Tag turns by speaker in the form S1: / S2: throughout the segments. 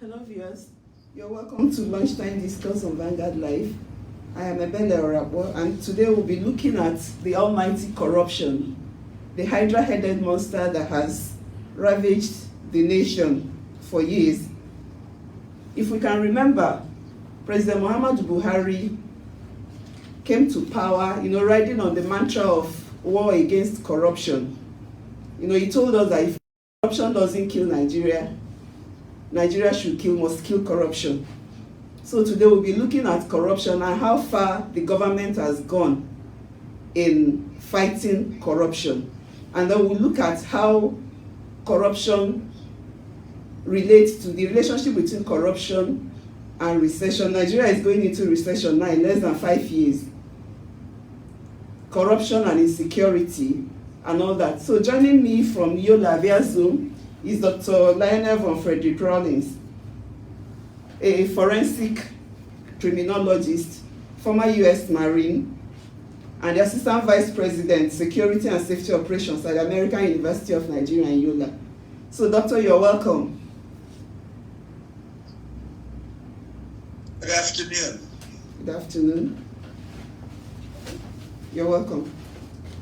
S1: Hello viewers, you're welcome to Lunchtime Discuss on Vanguard Live. I am Ebele Orabo, and today we'll be looking at the almighty corruption, the hydra-headed monster that has ravaged the nation for years. If we can remember, President Muhammadu Buhari came to power, riding on the mantra of war against corruption. He told us that if corruption doesn't kill Nigeria, Nigeria must kill corruption. So today we'll be looking at corruption and how far the government has gone in fighting corruption. And then we'll look at how corruption relates to the relationship between corruption and recession. Nigeria is going into recession now in less than 5 years. Corruption and insecurity and all that. So joining me from Yola via Zoom is Dr. Lionel von Frederick Rawlings, a forensic criminologist, former U.S. Marine, and the Assistant Vice President, Security and Safety Operations at the American University of Nigeria in Yola. So, Doctor, you're welcome.
S2: Good afternoon.
S1: Good afternoon. You're welcome.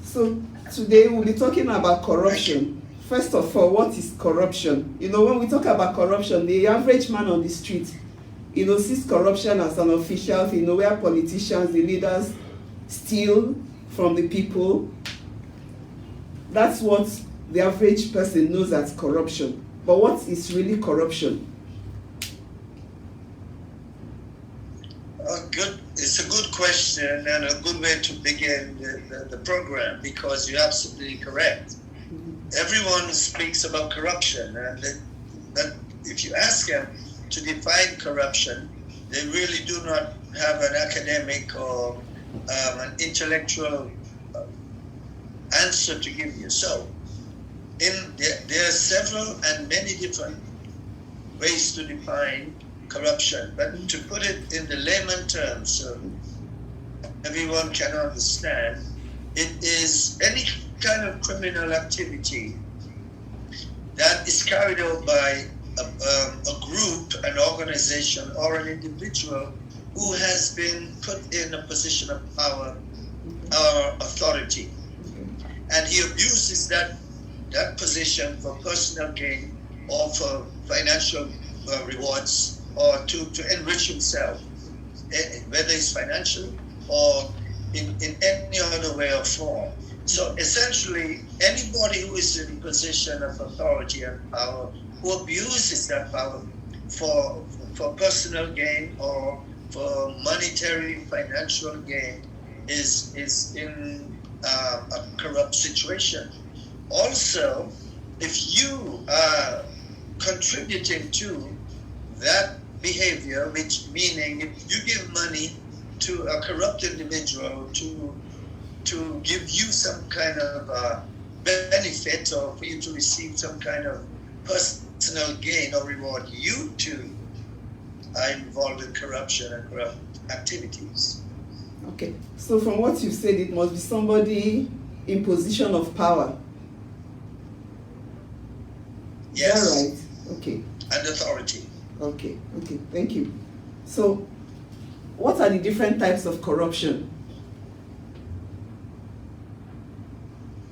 S1: So, today we'll be talking about corruption. First of all, what is corruption? When we talk about corruption, the average man on the street, sees corruption as an official thing, where politicians, the leaders, steal from the people. That's what the average person knows as corruption. But what is really corruption?
S2: Good. It's a good question and a good way to begin the program, because you're absolutely correct. Everyone speaks about corruption, and that if you ask them to define corruption, they really do not have an academic or an intellectual answer to give you. So, there are several and many different ways to define corruption, but to put it in the layman terms so everyone can understand, it is any kind of criminal activity that is carried out by a group, an organization, or an individual who has been put in a position of power or authority, and he abuses that position for personal gain or for financial rewards, or to enrich himself, whether it's financial or in any other way or form. So essentially, anybody who is in a position of authority and power, who abuses that power for personal gain or for monetary, financial gain, is in a corrupt situation. Also, if you are contributing to that behavior, which meaning if you give money to a corrupt individual to give you some kind of benefit, or for you to receive some kind of personal gain or reward, you too are involved in corruption and corrupt activities.
S1: Okay, so from what you've said, it must be somebody in position of power.
S2: Yes.
S1: Is that right? Okay.
S2: And authority.
S1: Okay, thank you. So, what are the different types of corruption?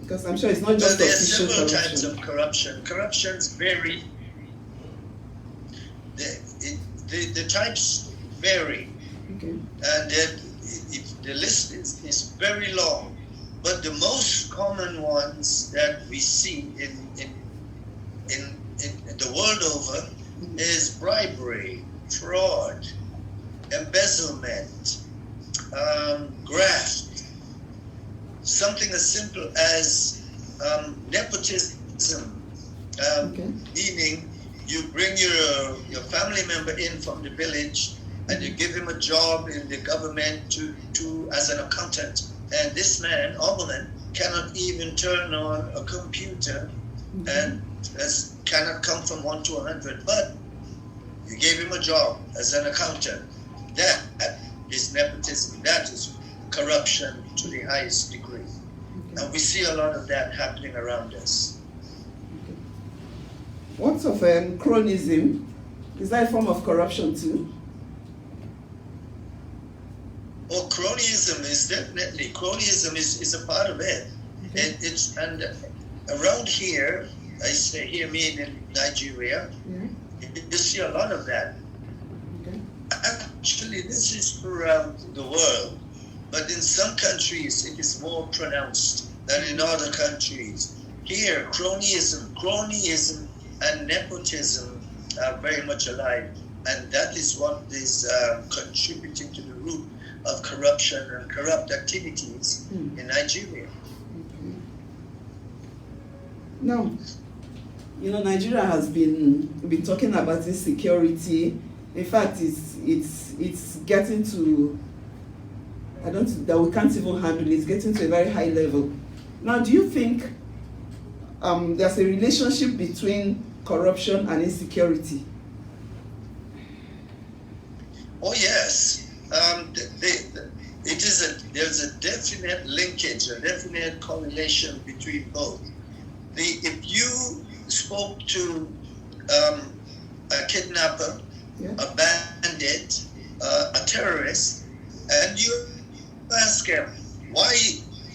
S1: Because I'm sure it's not just official corruption.
S2: There are several types of corruption. Corruptions vary. The types vary. Okay. And the list is very long. But the most common ones that we see in the world over is bribery, fraud, embezzlement, graft, something as simple as nepotism, meaning you bring your family member in from the village and you give him a job in the government to as an accountant, and this man or woman cannot even turn on a computer and cannot come from 1 to 100, but you gave him a job as an accountant. That is nepotism. That is corruption to the highest degree. And we see a lot of that happening around us.
S1: What of cronyism? Is that a form of corruption too?
S2: Or cronyism is definitely, cronyism is a part of it.
S1: Okay.
S2: And around here, I say here, me in Nigeria, you see a lot of that.
S1: Okay.
S2: Actually, this is throughout the world, but in some countries it is more pronounced than in other countries. Here, cronyism and nepotism are very much alive, and that is what is contributing to the root of corruption and corrupt activities in Nigeria.
S1: Now, Nigeria has been talking about insecurity. In fact, it's getting to, that we can't even handle it. It's getting to a very high level. Now, do you think there's a relationship between corruption and insecurity?
S2: Oh yes, there's a definite linkage, a definite correlation between both. If you spoke to a kidnapper, a bandit, a terrorist, and you ask him, why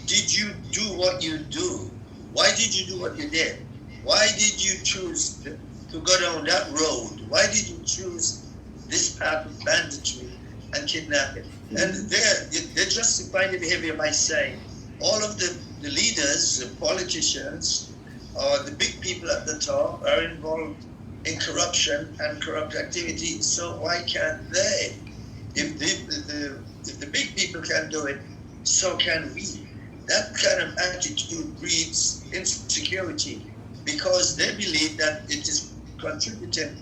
S2: did you do what you do? Why did you do what you did? Why did you choose to go down that road? Why did you choose this path of banditry and kidnapping? And they justify the behavior by saying all of the leaders, the politicians, or the big people at the top are involved in corruption and corrupt activities. So why can't they? If the big people can do it, so can we. That kind of attitude breeds insecurity because they believe that it is contributing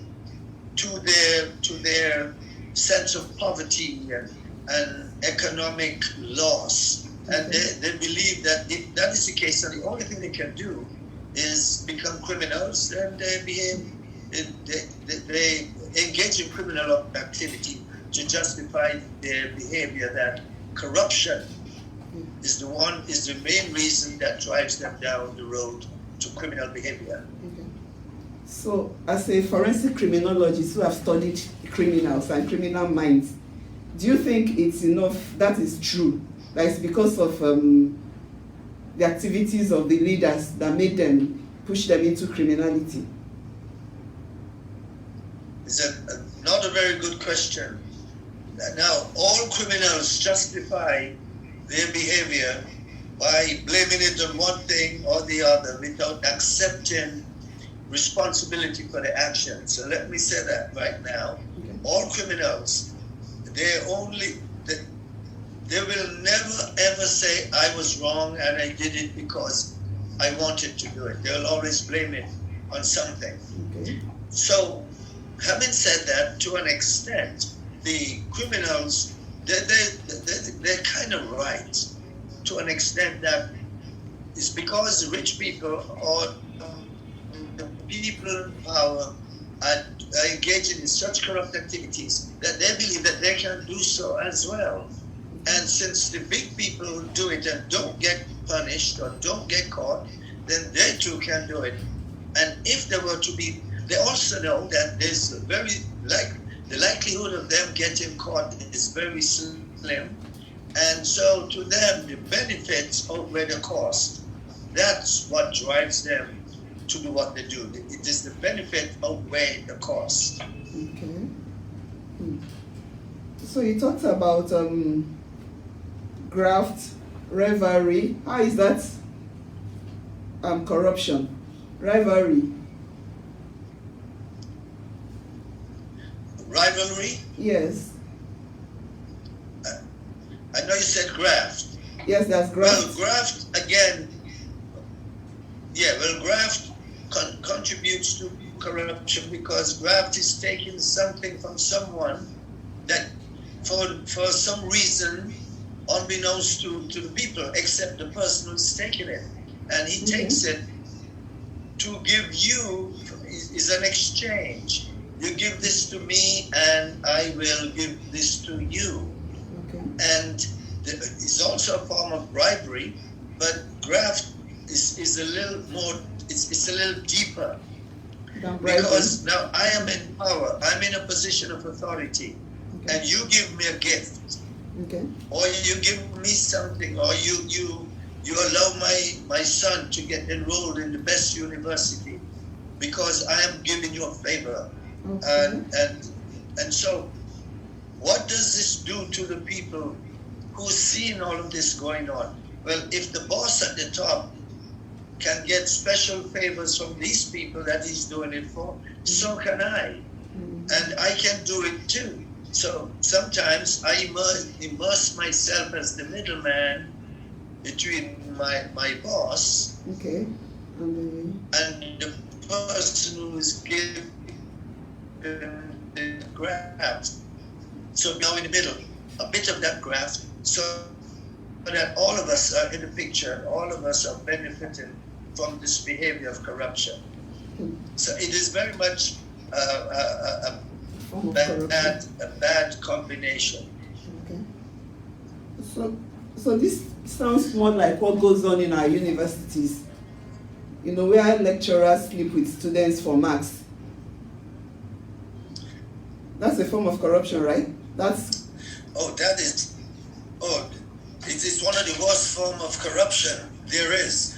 S2: to their sense of poverty and economic loss. And they believe that if that is the case, then the only thing they can do is become criminals, and they engage in criminal activity to justify their behavior. That corruption is the main reason that drives them down the road to criminal behavior.
S1: Okay. So, as a forensic criminologist who have studied criminals and criminal minds, do you think it's enough that is true? That it's because of the activities of the leaders that made them push them into criminality?
S2: It's not a very good question. Now, all criminals justify their behavior by blaming it on one thing or the other without accepting responsibility for the action. So let me say that right now. Okay. All criminals, they will never ever say, I was wrong and I did it because I wanted to do it. They'll always blame it on something. Okay. So, having said that, to an extent, the criminals, they're kind of right to an extent that it's because the rich people or the people in power are engaging in such corrupt activities that they believe that they can do so as well. And since the big people who do it and don't get punished or don't get caught, then they too can do it. And if they were to be, they also know that there's the likelihood of them getting caught is very slim. And so to them, the benefits outweigh the cost. That's what drives them to do what they do. It is the benefit outweigh the cost.
S1: Okay. So you talked about graft, rivalry. How is that corruption? Rivalry.
S2: Rivalry?
S1: Yes.
S2: I know you said graft.
S1: Yes, that's graft.
S2: Well, graft, again, graft contributes to corruption because graft is taking something from someone that for some reason, unbeknownst to the people, except the person who's taking it. And he takes it to give you, is an exchange. You give this to me and I will give this to you. Okay. And it's also a form of bribery, but graft is a little more, it's a little deeper.
S1: can bribe
S2: because now I am in power. I'm in a position of authority, and you give me a gift, or you give me something, or you allow my son to get enrolled in the best university because I am giving you a favor. And so, what does this do to the people who's seeing all of this going on? Well, if the boss at the top can get special favors from these people that he's doing it for, so can I. And I can do it too. So sometimes I immerse myself as the middleman between my boss and the person who is giving the graft. So now in the middle, a bit of that graft, so that all of us are in the picture, all of us are benefiting from this behavior of corruption. So it is very much a bad combination.
S1: So this sounds more like what goes on in our universities, where lecturers sleep with students for marks. That's a form of corruption, right?
S2: It is one of the worst forms of corruption there is,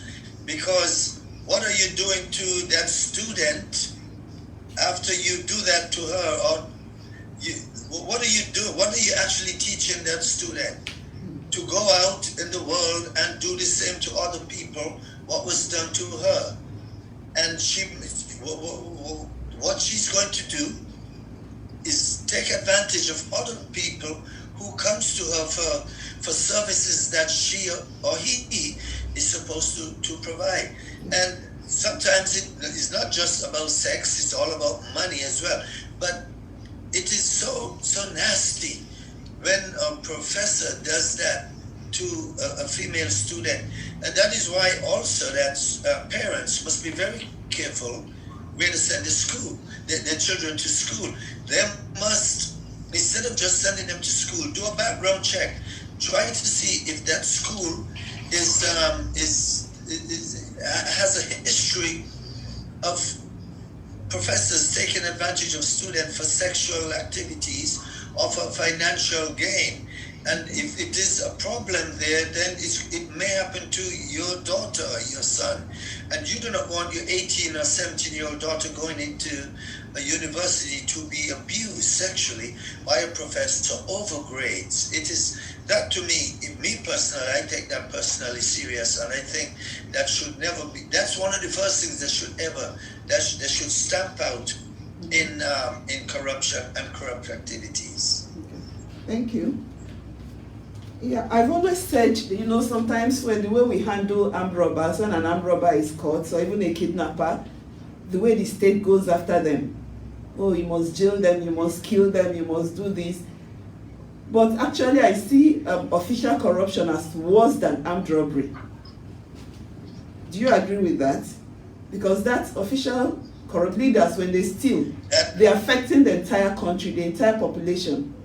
S2: because what are you doing to that student after you do that to her? Or what are you doing? What are you actually teaching that student? To go out in the world and do the same to other people what was done to her. And what she's going to do is take advantage of other people who comes to her for services that she or he is supposed to provide. And sometimes it is not just about sex, it's all about money as well. But it is so nasty when a professor does that to a female student. And that is why also that parents must be very careful where to send their children to school. They must, instead of just sending them to school, do a background check. Try to see if that school has a history of professors taking advantage of students for sexual activities or for financial gain. And if it is a problem there, then it may happen to your daughter or your son. And you do not want your 18 or 17-year-old daughter going into a university to be abused sexually by a professor over grades. It is that, to me personally, I take that personally serious, and I think that should never be. That's one of the first things that should stamp out in corruption and corrupt activities.
S1: Thank you. Yeah, I've always said, sometimes when the way we handle armed robbers, when an armed robber is caught, or even a kidnapper, the way the state goes after them. Oh, you must jail them, you must kill them, you must do this. But actually, I see official corruption as worse than armed robbery. Do you agree with that? Because that's official corrupt leaders, when they steal, they're affecting the entire country, the entire population.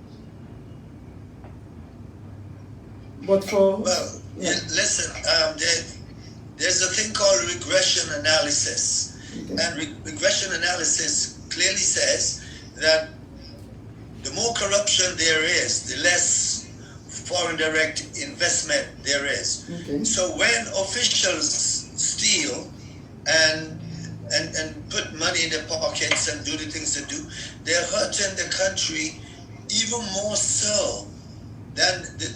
S1: But
S2: listen, there's a thing called regression analysis. And regression analysis clearly says that the more corruption there is, the less foreign direct investment there is. So when officials steal and put money in their pockets and do the things they do, they're hurting the country even more so than the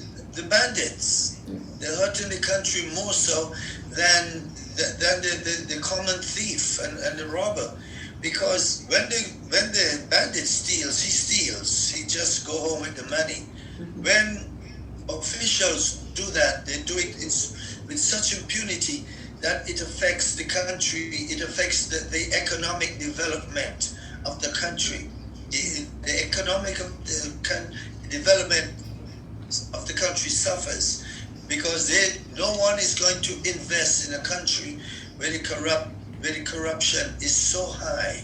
S2: bandits. They're hurting the country more so than the common thief and the robber. Because when the bandit steals, he just go home with the money. When officials do that, they do it with such impunity that it affects the country, it affects the economic development of the country. The economic development of the country suffers because no one is going to invest in a country where the corruption is so high.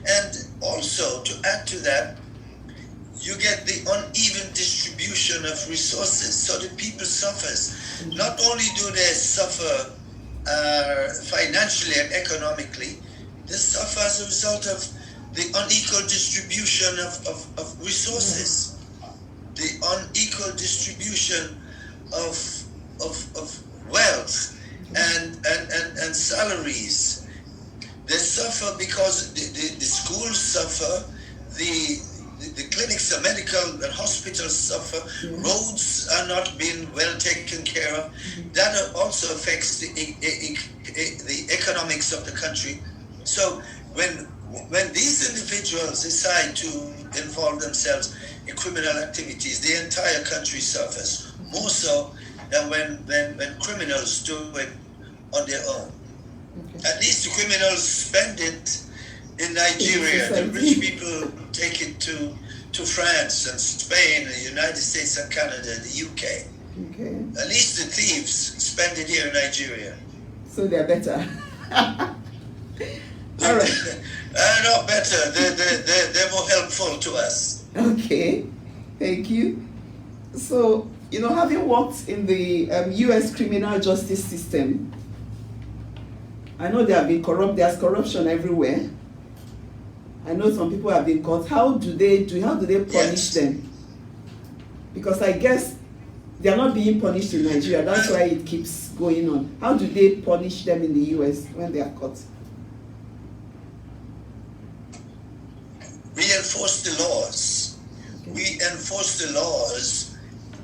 S2: And also, to add to that, you get the uneven distribution of resources, so the people suffers. Not only do they suffer financially and economically, They suffer as a result of the unequal distribution of resources, the unequal distribution of wealth and salaries. They suffer because the schools suffer, the clinics, the medical and hospitals suffer, roads are not being well taken care of. That also affects the economics of the country. So when these individuals decide to involve themselves in criminal activities, the entire country suffers, more so than when criminals do it on their own. Okay. At least the criminals spend it in Nigeria. The rich people take it to France and Spain, the United States and Canada, the UK. Okay. At least the thieves spend it here in Nigeria.
S1: So they're better. All right.
S2: Not better. They're more helpful to us.
S1: Okay. Thank you. So, having worked in the U.S. criminal justice system, I know they have been corrupt. There's corruption everywhere. I know some people have been caught. How do they punish them? Because I guess they are not being punished in Nigeria. That's why it keeps going on. How do they punish them in the US when they are caught?
S2: We enforce the laws. Okay. We enforce the laws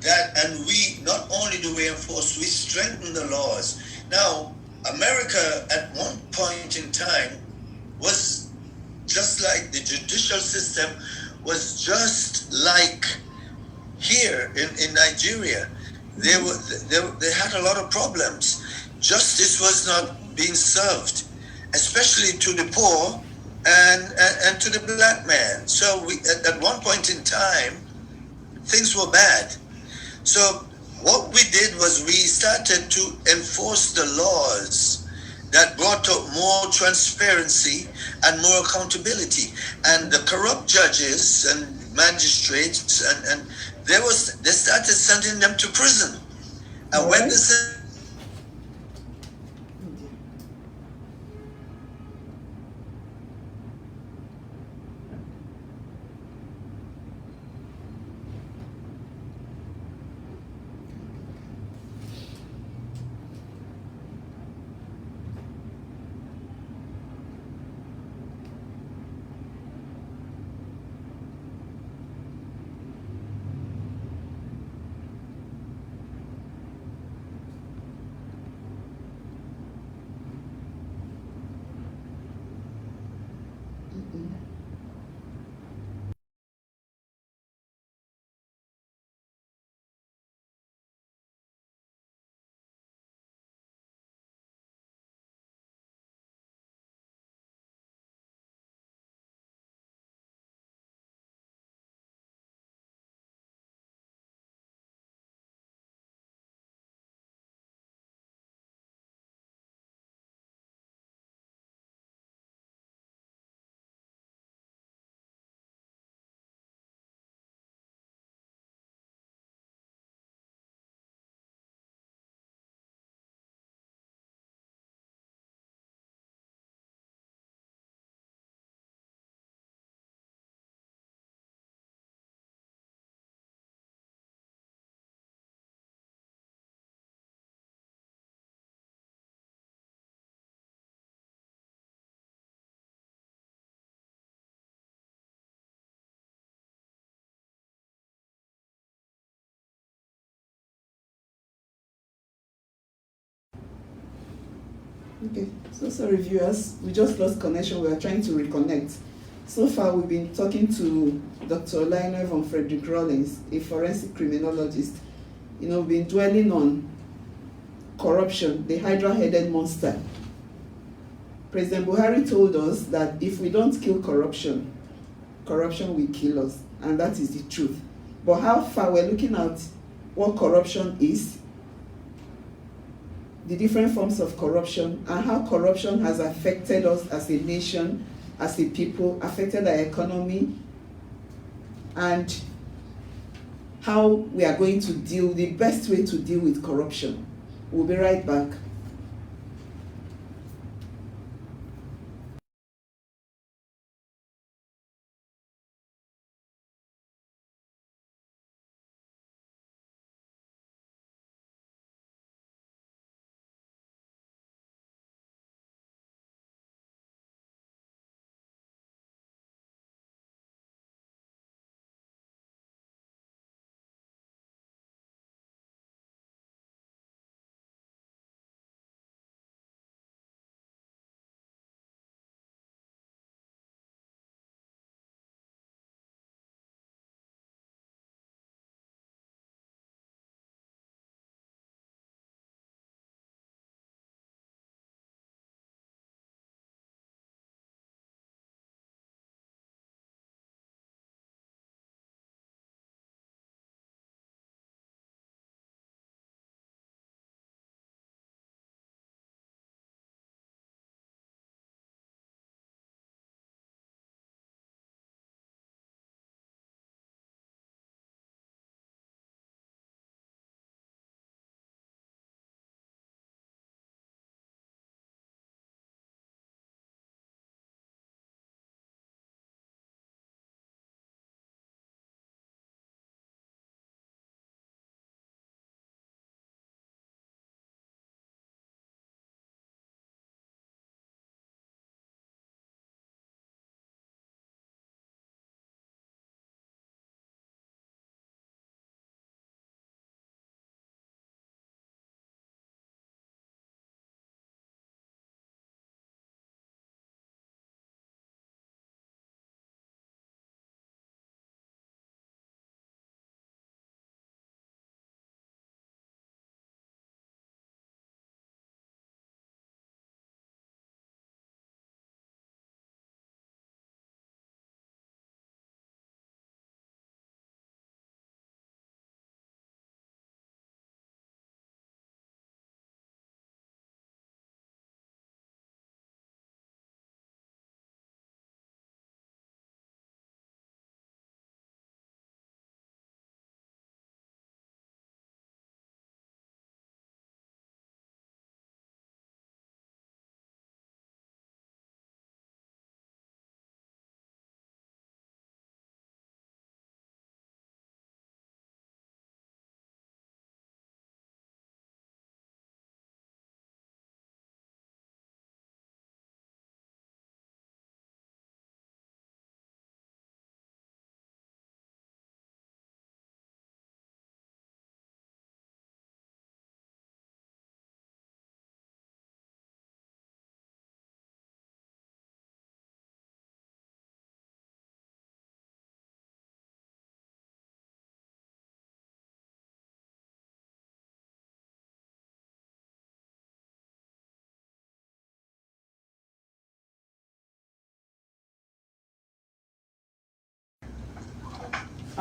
S2: and we not only do we enforce, we strengthen the laws. Now, America at one point in time was just like the judicial system was just like here in Nigeria. They had a lot of problems. Justice was not being served, especially to the poor and to the black man. So at one point in time, things were bad. So what we did was we started to enforce the laws that brought up more transparency and more accountability. And the corrupt judges and magistrates and they started sending them to prison. And when they sent
S1: Okay, so sorry viewers, we just lost connection. We are trying to reconnect. So far we've been talking to Dr. Lionel von Frederick Rawlings, a forensic criminologist. We've been dwelling on corruption, the hydra-headed monster. President Buhari told us that if we don't kill corruption, corruption will kill us, and that is the truth. But how far we're looking at what corruption is, the different forms of corruption, and how corruption has affected us as a nation, as a people, affected our economy, and how we are going to deal, the best way to deal with corruption. We'll be right back.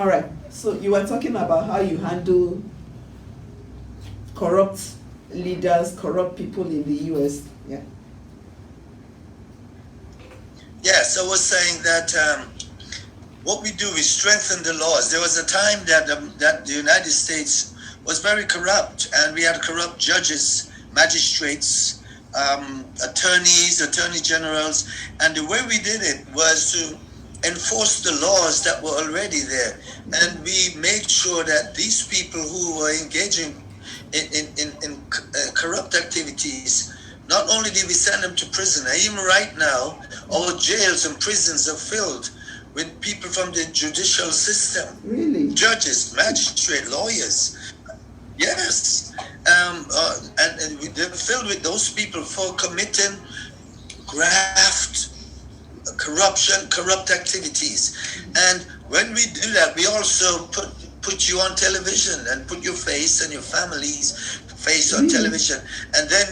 S1: All right. So you were talking about how you handle corrupt leaders, corrupt people in the U.S. Yeah.
S2: Yes, I was saying that what we do is strengthen the laws. There was a time that the United States was very corrupt, and we had corrupt judges, magistrates, attorneys, attorney generals, and the way we did it was to enforce the laws that were already there, and we made sure that these people who were engaging in corrupt activities, not only did we send them to prison, even right now, our jails and prisons are filled with people from the judicial system.
S1: Really?
S2: Judges, magistrates, lawyers. Yes. And they're filled with those people for committing graft, corruption, corrupt activities. And when we do that, we also put you on television and put your face and your family's face on television. And then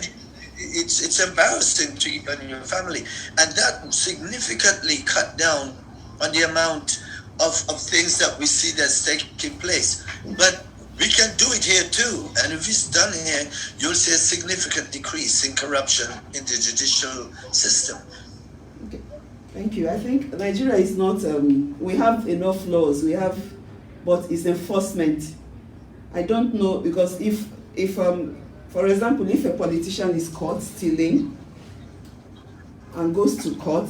S2: it's embarrassing to you and your family. And that significantly cut down on the amount of things that we see that's taking place. But we can do it here too. And if it's done here, you'll see a significant decrease in corruption in the judicial system.
S1: Okay. Thank you. I think Nigeria is not, we have enough laws, but it's enforcement. I don't know, because if for example, if a politician is caught stealing and goes to court,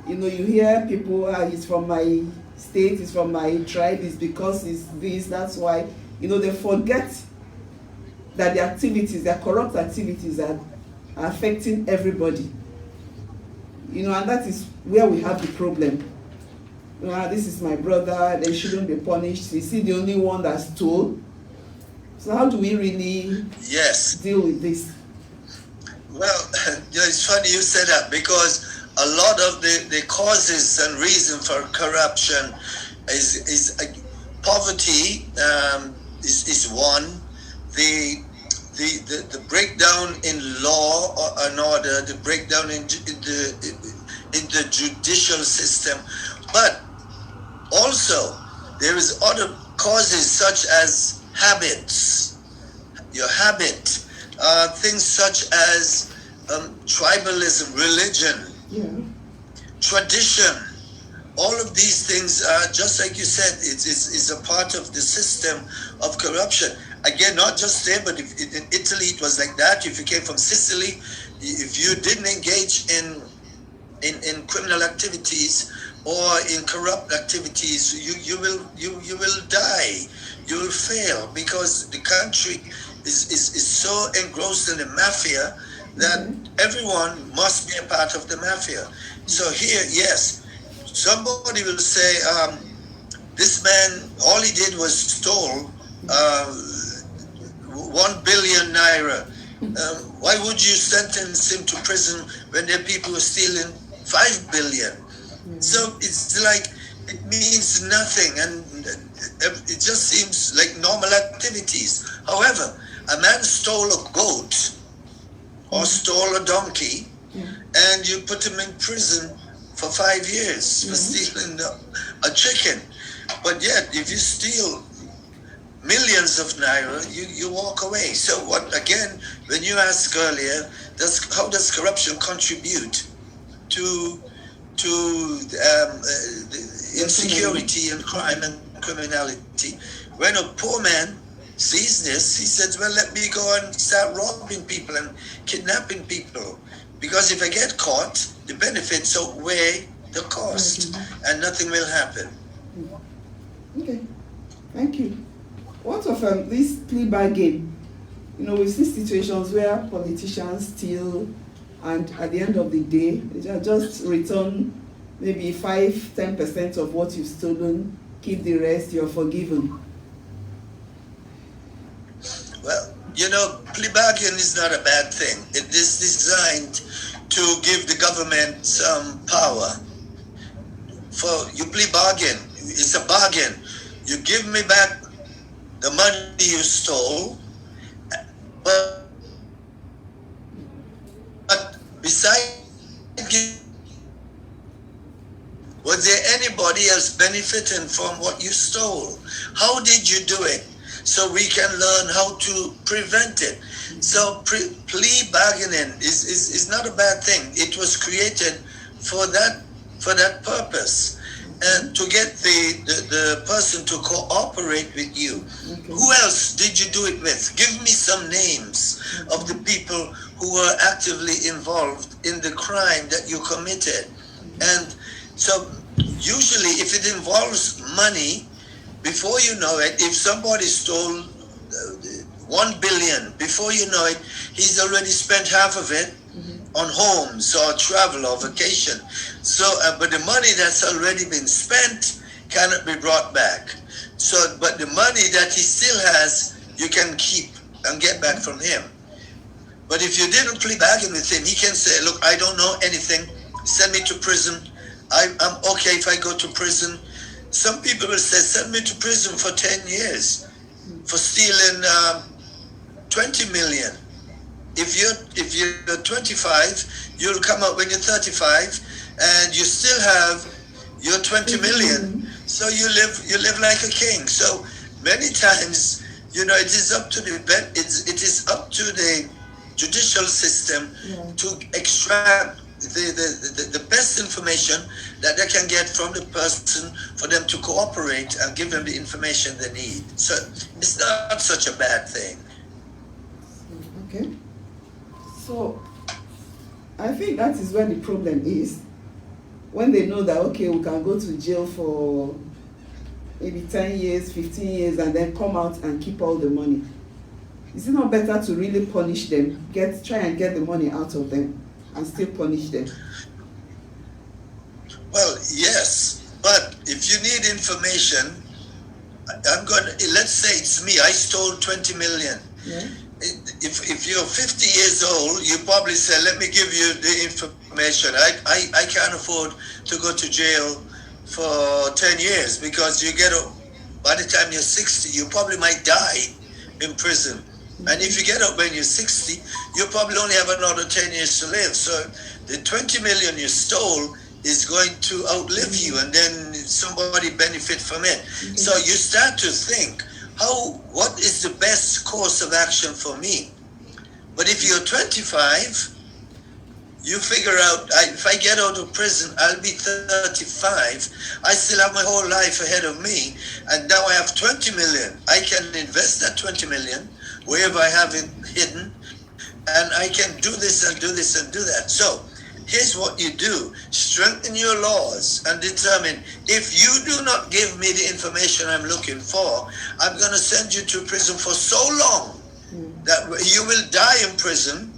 S1: you hear people, he's from my state, he's from my tribe, it's because it's this, that's why, they forget that the activities, their corrupt activities are affecting everybody. And that is where we have the problem. This is my brother, they shouldn't be punished. Is he the only one that stole? So how do we really deal with this?
S2: Well, it's funny you said that, because a lot of the causes and reason for corruption is poverty is one. The breakdown in law and order, the breakdown in the judicial system, but also there is other causes such as habits, your habit, things such as tribalism, religion, tradition. All of these things are, just like you said, it's a part of the system of corruption. Again, not just there, but in Italy it was like that. If you came from Sicily, if you didn't engage in criminal activities or in corrupt activities, you will die. You will fail, because the country is so engrossed in the mafia that everyone must be a part of the mafia. So here, yes, somebody will say, this man, all he did was stole 1 billion naira. Why would you sentence him to prison when there are people who are stealing 5 billion? So it's like, it means nothing, and it just seems like normal activities. However, a man stole a goat or stole a donkey, and you put him in prison for 5 years for stealing a chicken. But yet, if you steal millions of naira, you walk away. So what, again, when you asked earlier, how does corruption contribute to insecurity and crime and criminality? When a poor man sees this, he says, well, let me go and start robbing people and kidnapping people, because if I get caught, the benefits outweigh the cost, and nothing will happen.
S1: Okay, thank you. What of this plea bargain? We see situations where politicians steal, and at the end of the day, they just return maybe 5-10% of what you've stolen, keep the rest, you're forgiven.
S2: Well, plea bargain is not a bad thing. It is designed to give the government some power. For you plea bargain, it's a bargain. You give me back the money you stole, but besides, what Was there anybody else benefiting from what you stole? How did you do it? So we can learn how to prevent it. So plea bargaining is not a bad thing. It was created for that purpose, and to get the person to cooperate with you. Okay. Who else did you do it with? Give me some names of the people who were actively involved in the crime that you committed. And so usually if it involves money, before you know it, if somebody stole 1 billion, before you know it, he's already spent half of it on homes or travel or vacation. So, but the money that's already been spent cannot be brought back. So, but the money that he still has, you can keep and get back from him. But if you didn't plea bargain with him, he can say, look, I don't know anything, send me to prison. I'm okay if I go to prison. Some people will say, send me to prison for 10 years for stealing 20 million. If you're 25, you'll come out when you're 35, and you still have your 20 million. So you live like a king. So many times, it is up to it is up to the judicial system to extract the best information that they can get from the person for them to cooperate and give them the information they need. So it's not such a bad thing.
S1: Okay. So I think that is where the problem is. When they know that, okay, we can go to jail for maybe 10 years, 15 years, and then come out and keep all the money. Is it not better to really punish them, try and get the money out of them, and still punish them?
S2: Well, yes, but if you need information, let's say it's me, I stole 20 million.
S1: Yeah.
S2: If you're 50 years old, you probably say, let me give you the information. I can't afford to go to jail for 10 years because by the time you're 60, you probably might die in prison. And if you get up when you're 60, you probably only have another 10 years to live. So the 20 million you stole is going to outlive you, and then somebody benefit from it. Mm-hmm. So you start to think, what is the best course of action for me? But if you're 25, you figure out, if I get out of prison, I'll be 35. I still have my whole life ahead of me, and now I have 20 million. I can invest that 20 million wherever I have it hidden, and I can do this and do this and do that. So here's what you do. Strengthen your laws and determine, if you do not give me the information I'm looking for, I'm going to send you to prison for so long that you will die in prison,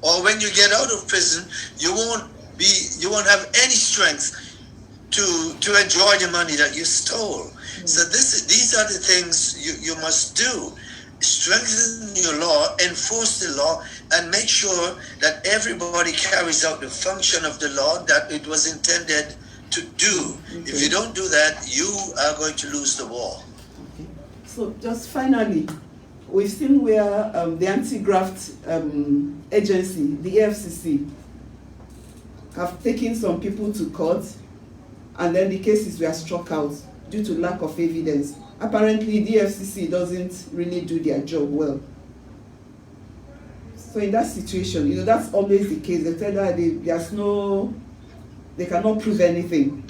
S2: or when you get out of prison, you won't have any strength to enjoy the money that you stole. So these are the things you must do. Strengthen your law, enforce the law, and make sure that everybody carries out the function of the law that it was intended to do. Okay. If you don't do that, you are going to lose the war.
S1: Okay. So just finally, we've seen where the anti-graft agency, the EFCC, have taken some people to court, and then the cases were struck out due to lack of evidence. Apparently, the EFCC doesn't really do their job well. So in that situation, that's always the case. They tell that they cannot prove anything.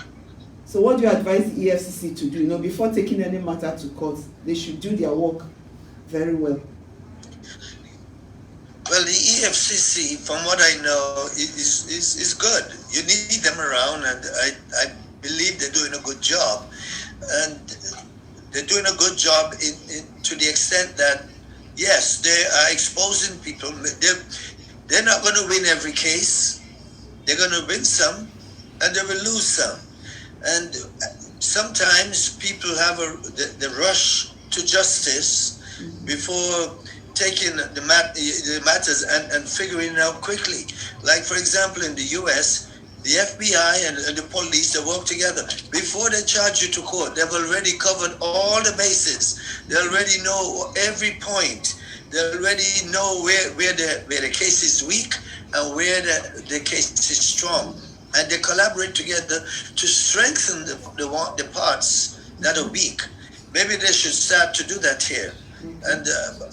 S1: So what do you advise the EFCC to do? Before taking any matter to court, they should do their work very well.
S2: Well, the EFCC, from what I know, is good. You need them around, and I believe they're doing a good job. And they're doing a good job to the extent that, yes, they are exposing people. They're not going to win every case. They're going to win some, and they will lose some. And sometimes people have the rush to justice before taking the matters and figuring it out quickly. Like, for example, in the U.S., the FBI and the police, they work together. Before they charge you to court, they've already covered all the bases. They already know every point. They already know where the case is weak and where the case is strong. and they collaborate together to strengthen the parts that are weak. Maybe they should start to do that here. And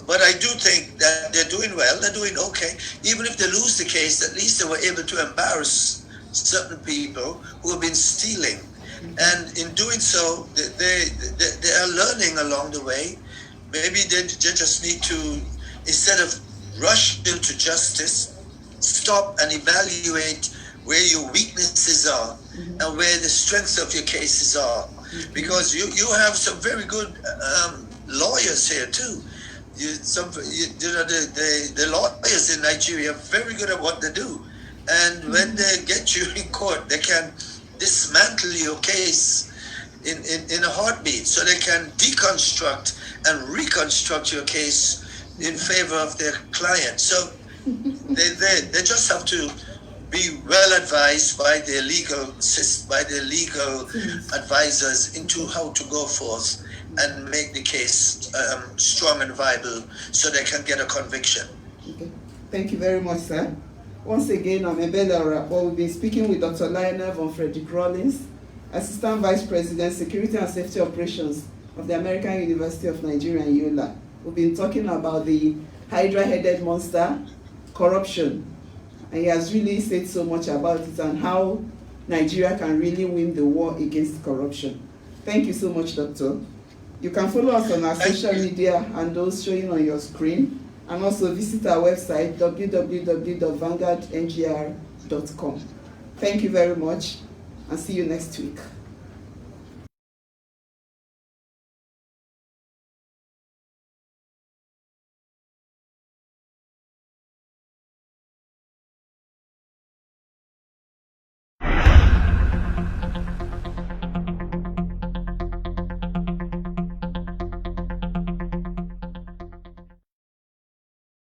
S2: but I do think that they're doing well. They're doing okay. Even if they lose the case, at least they were able to embarrass certain people who have been stealing. And in doing so, they are learning along the way. Maybe they just need to, instead of rush into justice, stop and evaluate where your weaknesses are and where the strengths of your cases are. Because you have some very good lawyers here too. The lawyers in Nigeria are very good at what they do. And when they get you in court, they can dismantle your case in a heartbeat. So they can deconstruct and reconstruct your case in favor of their client. So they just have to be well advised by their legal advisors into how to go forth and make the case strong and viable so they can get a conviction.
S1: Okay. Thank you very much, sir. Once again, I'm Ebele Orapo. We've been speaking with Dr. Lionel von Frederick Rawlings, Assistant Vice President, Security and Safety Operations of the American University of Nigeria in Yola. We've been talking about the hydra-headed monster, corruption, and he has really said so much about it and how Nigeria can really win the war against corruption. Thank you so much, Doctor. You can follow us on our social media and those showing on your screen, and also visit our website, www.vanguardngr.com. Thank you very much, and see you next week.